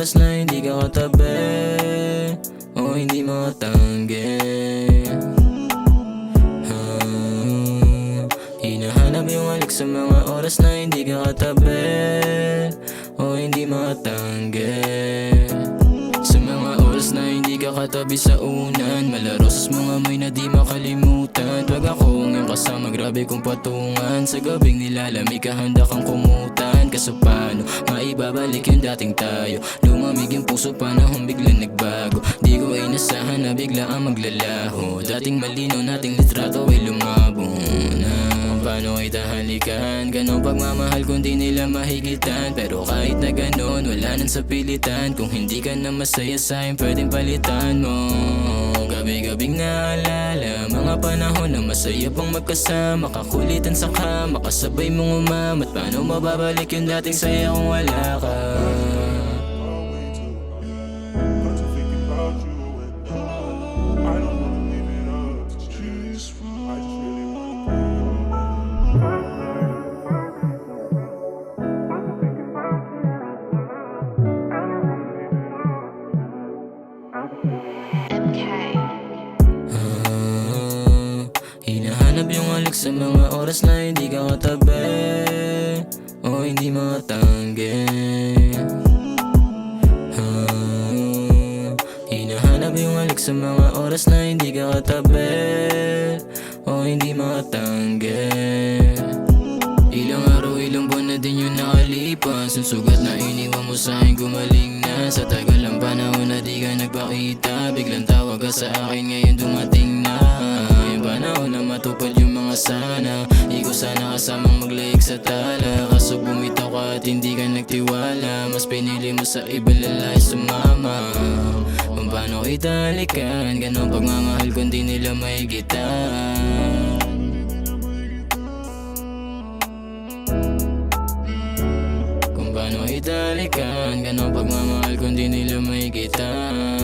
oras na hindi ka katabi o hindi matanggi. Hinahanap yung halik sa mga oras na hindi ka katabi o hindi matanggi. Sa mga oras na hindi ka katabi sa unan, malaro sa mga may na di makalimutan. Pag ako ang iyong kasama, grabe kong patungan. Sa gabing nilalamig ka, handa kang kumutan. Kaso paano maibabalik yung dating tayo? Lumamig yung puso, panahon biglang nagbago. Di ko ay nasahan na bigla ang maglalaho. Dating malinaw nating litrato ay lumabo na. Paano kita halikan? Ganong pagmamahal kung di nila mahigitan. Pero kahit na ganon, wala nang sa pilitan. Kung hindi ka na masaya sa'kin, pwedeng palitan mo. Gabi-gabing naalala mga panahon na masaya pang magkasama. Kakulitan sa kama, kasabay mong umamat. Paano mababalik yung dating saya kung wala ka? Hinahanap yung halik sa mga oras na hindi ka katabi o hindi matanggi. Hinahanap yung halik sa mga oras na hindi ka katabi o hindi matanggi. Ilang araw, ilang buwan na din yung nakalipas. Yung sugat na iniwan mo sa'kin gumaling na. Sa tagal ng panahon na di ka nagpakita, biglang tawag ka sa akin, ngayon dumating na yung panahon na matupad yung mga sana. Ikaw sana kasamang maglayag sa tala. Kaso bumitaw ka at hindi ka nagtiwala. Mas pinili mo sa ibang lalaki sumama. Kung paano kita halikan, ganong pagmamahal kung di nila mahigitan. Kung paano kita halikan, ganong pagmamahal kung di nila mahigitan.